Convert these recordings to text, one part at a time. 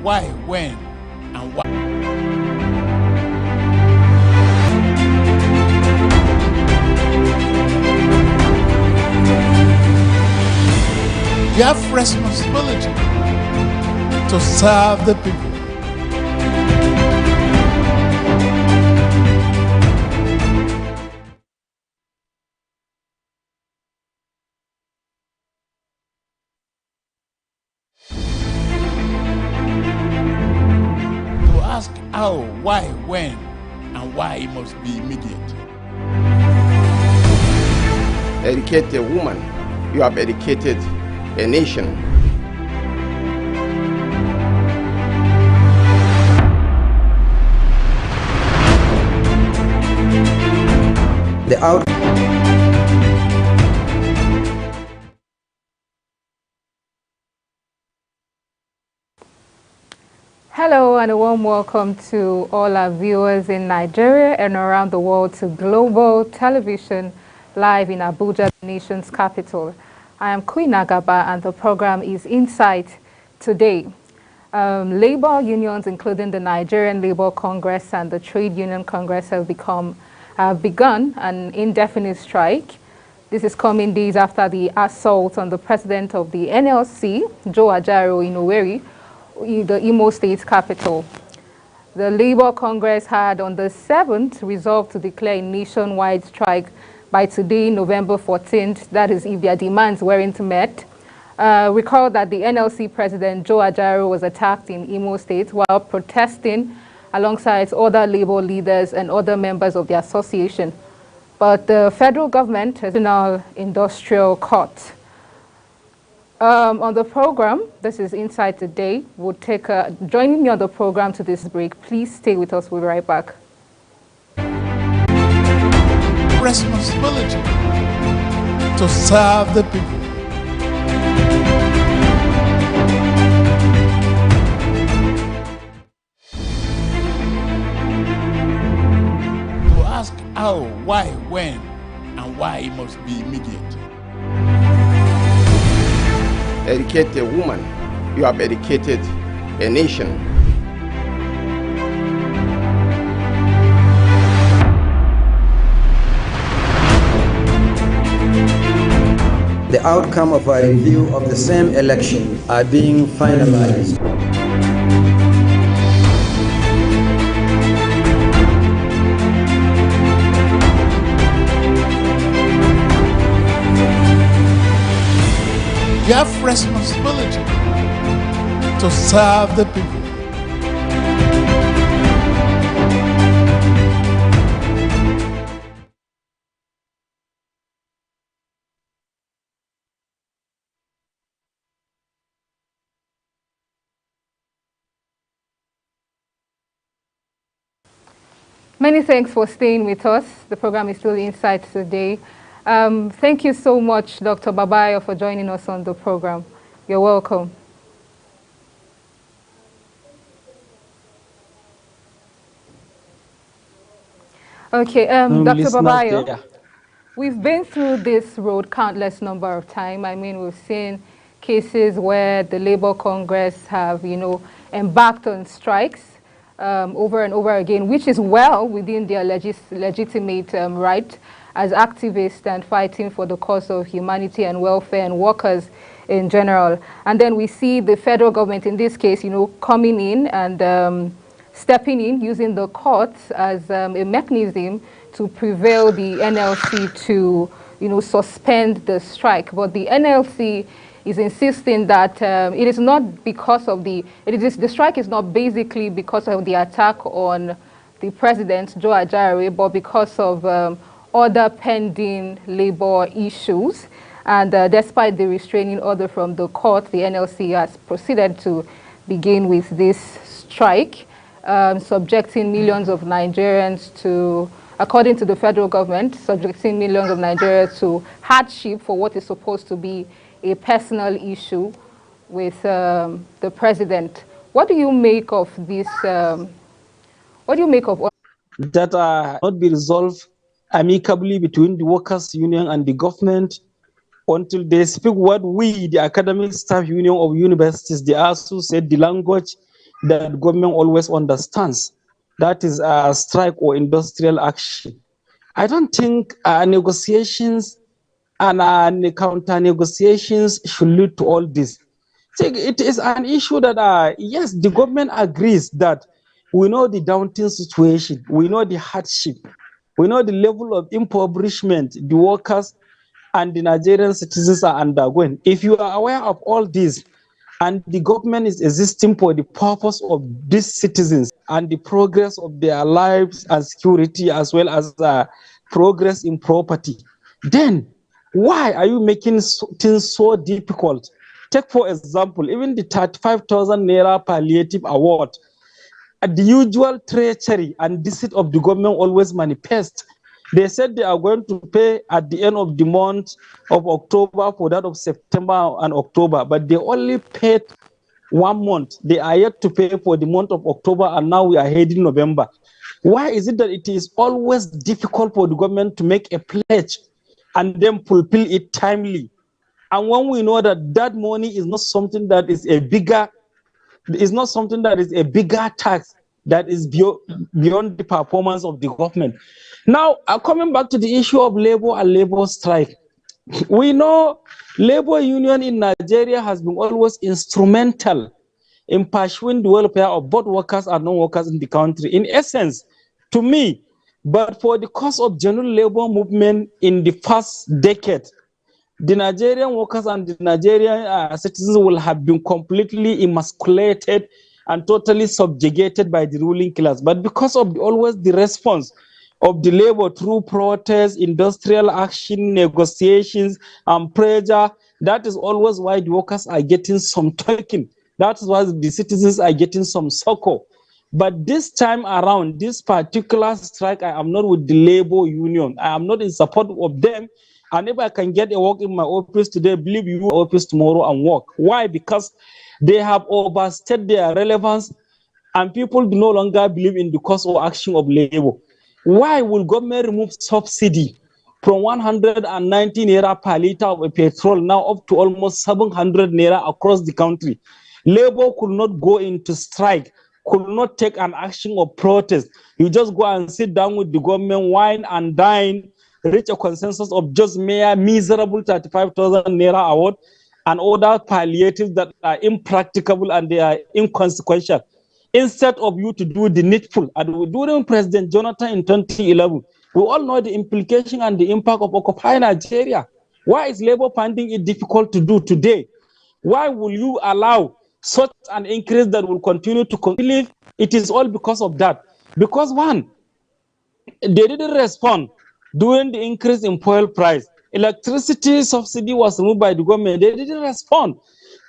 why, when, and why. You have responsibility to serve the people. To ask how, why, when, and why it must be immediate. Educate a woman, you have educated a nation. The out. Hello and a warm welcome to all our viewers in Nigeria and around the world to Global Television live in Abuja, the nation's capital. I am Queen Agaba and the program is Insight Today. Labor unions, including the Nigerian Labour Congress and the Trade Union Congress, have begun an indefinite strike. This is coming days after the assault on the president of the NLC, Joe Ajaero, in Owerri, the Imo State capital. The Labour Congress had on the 7th resolved to declare a nationwide strike by today, November 14th, that is if their demands weren't met. Recall that the NLC president, Joe Ajaero, was attacked in Imo State while protesting alongside other labor leaders and other members of the association. But the federal government, National Industrial Court. On the program, this is Insight Today. We'll take joining me on the program to this break. Please stay with us. We'll be right back. Responsibility to serve the people. To ask how, why, when, and why it must be immediate. Educate a woman, you have educated a nation. The outcome of a review of the same election are being finalized. You have responsibility to serve the people. Many thanks for staying with us. The program is still Insight Today. Thank you so much, Dr. Babayo, for joining us on the program. You're welcome. Okay, Dr. Babayo, we've been through this road countless number of times. I mean, we've seen cases where the Labour Congress have, embarked on strikes over and over again, which is well within their legitimate right as activists and fighting for the cause of humanity and welfare and workers in general. And then we see the federal government in this case, coming in and stepping in, using the courts as a mechanism to prevail the NLC to, suspend the strike. But the NLC is insisting that it is not because of the strike is not basically because of the attack on the president, Joe Ajaero, but because of other pending labor issues. And despite the restraining order from the court, the NLC has proceeded to begin with this strike, subjecting millions of Nigerians to, according to the federal government, subjecting millions of Nigerians to hardship for what is supposed to be a personal issue with the president. What do you make of this? What do you make of that not be resolved amicably between the workers' union and the government until they speak what we, the academic staff union of universities, the ASU, said the language that government always understands. That is a strike or industrial action. I don't think negotiations and counter negotiations should lead to all this. So it is an issue that, yes, the government agrees that we know the daunting situation, we know the hardship, we know the level of impoverishment the workers and the Nigerian citizens are undergoing. If you are aware of all this, and the government is existing for the purpose of these citizens and the progress of their lives and security, as well as progress in property, then why are you making things so difficult? Take, for example, even the 35,000 Naira palliative award. The usual treachery and deceit of the government always manifest. They said they are going to pay at the end of the month of October for that of September and October, but they only paid 1 month. They are yet to pay for the month of October, and now we are heading November. Why is it that it is always difficult for the government to make a pledge and then fulfill it timely? And when we know that that money is not something that is a bigger tax that is beyond the performance of the government. Now, coming back to the issue of labor and labor strike, we know labor union in Nigeria has been always instrumental in pursuing the welfare of both workers and non-workers in the country. In essence, to me, but for the cause of genuine labor movement in the first decade, the Nigerian workers and the Nigerian citizens will have been completely emasculated and totally subjugated by the ruling class. But because of always the response of the labor through protests, industrial action, negotiations, and pressure, that is always why the workers are getting some token. That is why the citizens are getting some succor. But this time around, this particular strike, I am not with the labor union. I am not in support of them. And if I can get a work in my office today, believe you, office tomorrow and work. Why? Because they have overstayed their relevance and people do no longer believe in the cause or action of labor. Why will government remove subsidy from 190 Naira per liter of petrol now up to almost 700 Naira across the country? Labor could not go into strike, could not take an action of protest. You just go and sit down with the government, wine and dine, reach a consensus of just mere miserable 35,000 Naira award and other palliatives that are impracticable and they are inconsequential. Instead of you to do the needful, and during President Jonathan in 2011, we all know the implication and the impact of Occupy Nigeria. Why is labor finding it difficult to do today? Why will you allow such an increase that will continue to continue? It is all because of that. Because one, they didn't respond during the increase in fuel price. Electricity subsidy was removed by the government. They didn't respond.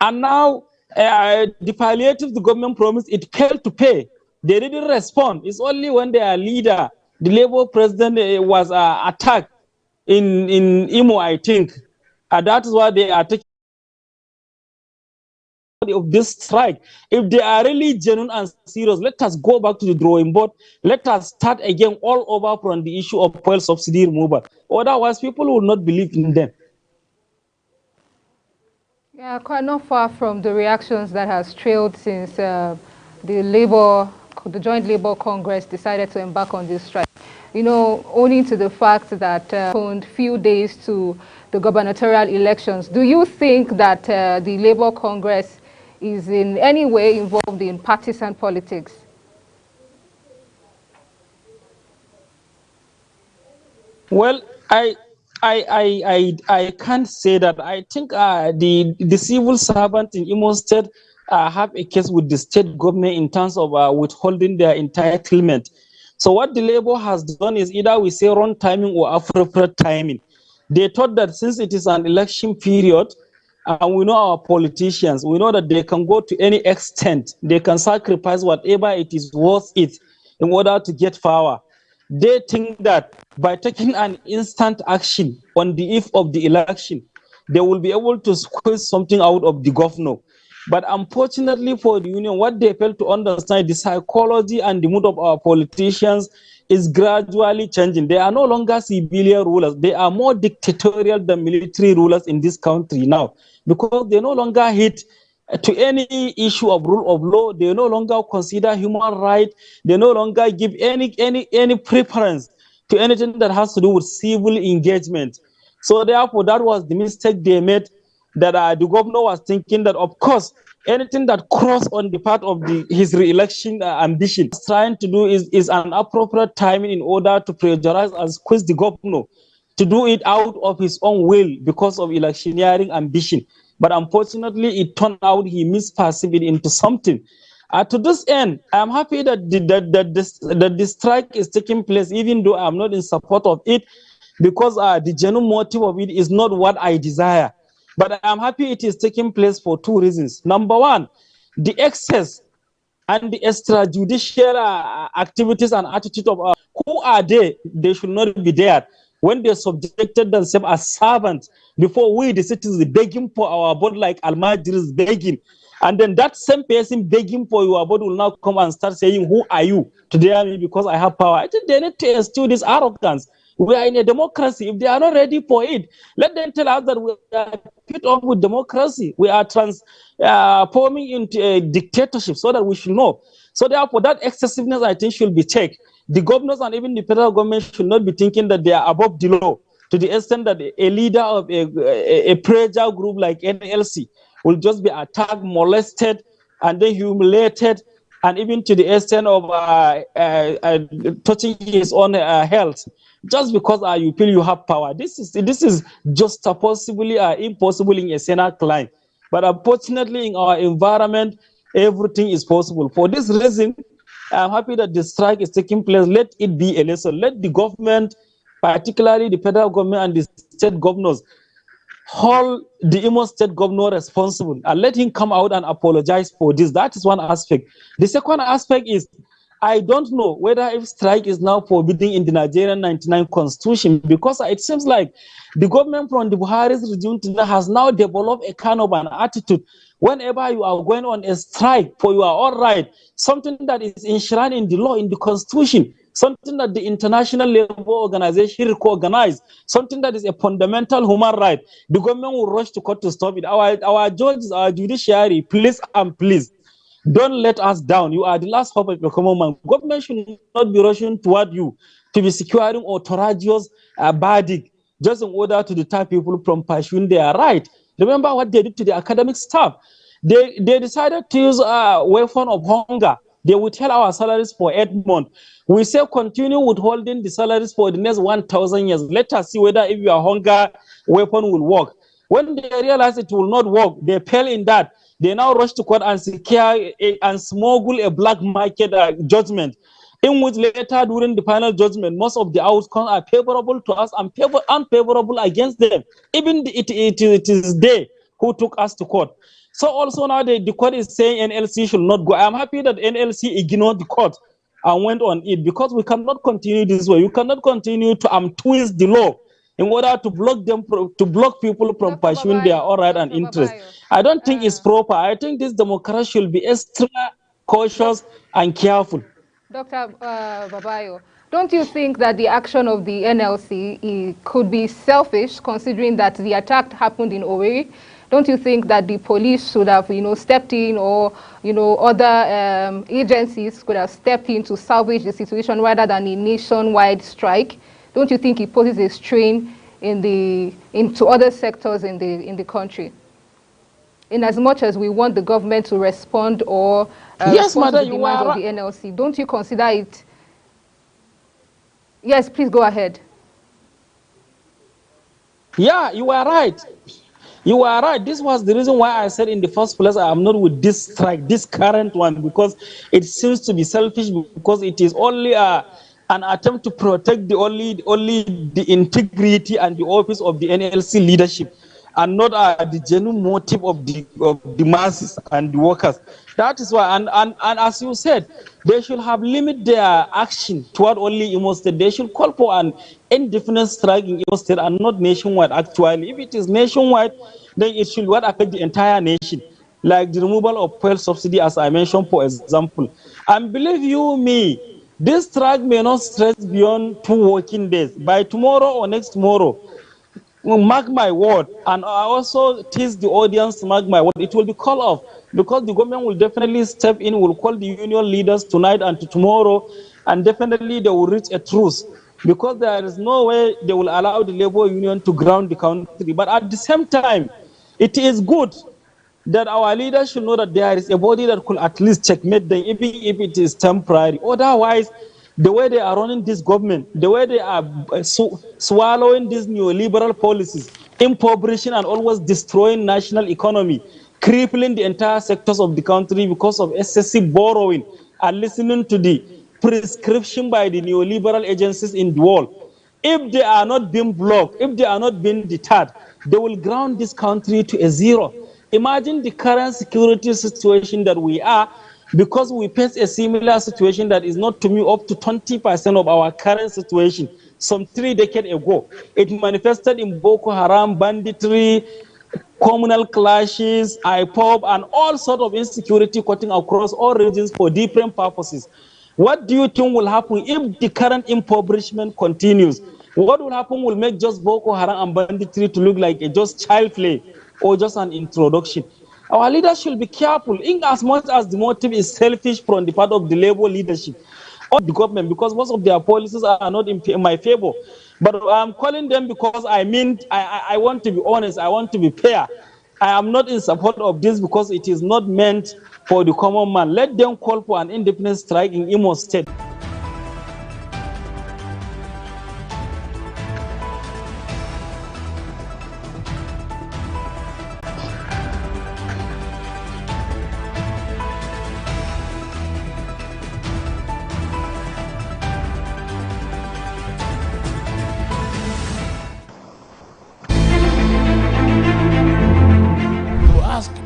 And now the palliative the government promised, it failed to pay. They didn't respond. It's only when their leader, the Labour president, was attacked in Imo, I think. That is why they are taking of this strike. If they are really genuine and serious, let us go back to the drawing board. Let us start again all over from the issue of fuel subsidy removal. Otherwise, people will not believe in them. Yeah, quite not far from the reactions that has trailed since the Joint Labour Congress decided to embark on this strike. You know, owing to the fact that a few days to the gubernatorial elections, do you think that the Labour Congress is in any way involved in partisan politics? Well, I can't say that. I think the civil servants in Imo State have a case with the state government in terms of withholding their entitlement. So what the Labour has done is either we say wrong timing or appropriate timing. They thought that since it is an election period, and we know our politicians, we know that they can go to any extent, they can sacrifice whatever it is worth it in order to get power. They think that by taking an instant action on the eve of the election, they will be able to squeeze something out of the governor. But unfortunately for the union, what they fail to understand, the psychology and the mood of our politicians is gradually changing. They are no longer civilian rulers. They are more dictatorial than military rulers in this country now, because they no longer hit to any issue of rule of law. They no longer consider human rights. They no longer give any preference to anything that has to do with civil engagement. So therefore, that was the mistake they made, that the governor was thinking that, of course, anything that crossed on the part of his re-election ambition, trying to do is an appropriate timing in order to pressurize and squeeze the governor to do it out of his own will because of electioneering ambition. But unfortunately, it turned out he misperceived it into something. To this end, I'm happy that the strike is taking place, even though I'm not in support of it, because the genuine motive of it is not what I desire. But I'm happy it is taking place for two reasons. Number one, the excess and the extrajudicial activities and attitude of who are they? They should not be there. When they subjected themselves as servants before we, the citizens, begging for our body like Almajiri is begging. And then that same person begging for your body will now come and start saying, who are you to dare me because I have power? I think they need to instill this arrogance. We are in a democracy. If they are not ready for it, let them tell us that we are put off with democracy. We are transforming into a dictatorship, so that we should know. So therefore, that excessiveness, I think, should be checked. The governors and even the federal government should not be thinking that they are above the law, to the extent that a leader of a pressure group like NLC will just be attacked, molested, and then humiliated, and even to the extent of touching his own health, just because you feel you have power. This is just possibly impossible in a Senate line. But unfortunately, in our environment, everything is possible. For this reason, I'm happy that the strike is taking place. Let it be a lesson. Let the government, particularly the federal government and the state governors, hold the Imo State governor responsible and let him come out and apologize for this. That is one aspect. The second aspect is, I don't know whether if strike is now forbidden in the Nigerian 99 constitution, because it seems like the government from the Buhari's regime has now developed a kind of an attitude. Whenever you are going on a strike for your own right, something that is enshrined in the law, in the constitution, something that the International Labour Organization recognized, something that is a fundamental human right, the government will rush to court to stop it. Our judges, our judiciary, please and please, don't let us down. You are the last hope of the common man. Government should not be rushing toward you to be securing authorities verdict just in order to deter people from pursuing their right. Remember what they did to the academic staff. They decided to use a weapon of hunger. They withheld our salaries for 8 months. We say continue withholding the salaries for the next 1,000 years. Let us see whether if your hunger weapon will work. When they realize it will not work, they fail in that. They now rush to court and secure and smuggle a black market judgment, in which later during the final judgment, most of the outcomes are favorable to us and unfavorable against them. Even it is they who took us to court. So also now the court is saying NLC should not go. I'm happy that NLC ignored the court and went on it, because we cannot continue this way. You cannot continue to twist the law in order to block them, to block people from pursuing their own right and interest. I don't think it's proper. I think this democracy should be extra cautious and careful. Dr. Babayo, don't you think that the action of the NLC could be selfish, considering that the attack happened in Owerri? Don't you think that the police should have, stepped in, or, other agencies could have stepped in to salvage the situation rather than a nationwide strike? Don't you think it poses a strain into other sectors in the country? In as much as we want the government to respond or respond to the demands of the NLC, don't you consider it? Yes, please go ahead. Yeah, you are right. You are right. This was the reason why I said in the first place I am not with this strike, this current one, because it seems to be selfish, because it is only an attempt to protect only the integrity and the office of the NLC leadership, and not the genuine motive of the masses and the workers. That is why, and as you said, they should have limited their action toward only Imo State. They should call for an indefinite strike in Imo State and not nationwide. Actually, if it is nationwide, then it should affect the entire nation, like the removal of fuel subsidy, as I mentioned, for example. And believe you me, this strike may not stretch beyond 2 working days. By tomorrow or next tomorrow, mark my word, and I also tease the audience, mark my word, it will be called off, because the government will definitely step in, will call the union leaders tonight and tomorrow, and definitely they will reach a truce, because there is no way they will allow the labor union to ground the country. But at the same time, it is good that our leaders should know that there is a body that could at least checkmate them, even if it is temporary. Otherwise, the way they are running this government, the way they are swallowing these neoliberal policies, impoverishing and always destroying national economy, crippling the entire sectors of the country because of excessive borrowing, and listening to the prescription by the neoliberal agencies in the world. If they are not being blocked, if they are not being deterred, they will ground this country to a zero. Imagine the current security situation that we are, because we face a similar situation that is not to me up to 20% of our current situation some 3 decades ago. It manifested in Boko Haram, banditry, communal clashes, IPOB, and all sorts of insecurity cutting across all regions for different purposes. What do you think will happen if the current impoverishment continues? What will happen will make just Boko Haram and banditry to look like a just child play or just an introduction. Our leaders should be careful, in as much as the motive is selfish from the part of the labor leadership or the government, because most of their policies are not in my favor. But I'm calling them because I want to be honest, I want to be fair. I am not in support of this because it is not meant for the common man. Let them call for an independent strike in Imo State.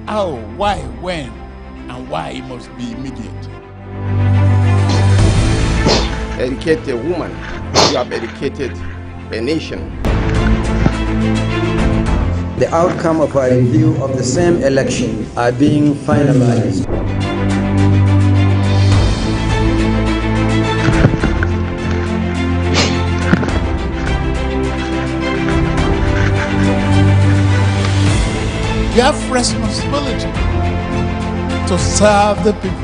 How, why, when, and why it must be immediate. Educate a woman, you have educated a nation. The outcome of a review of the same election are being finalized. You have responsibility to serve the people.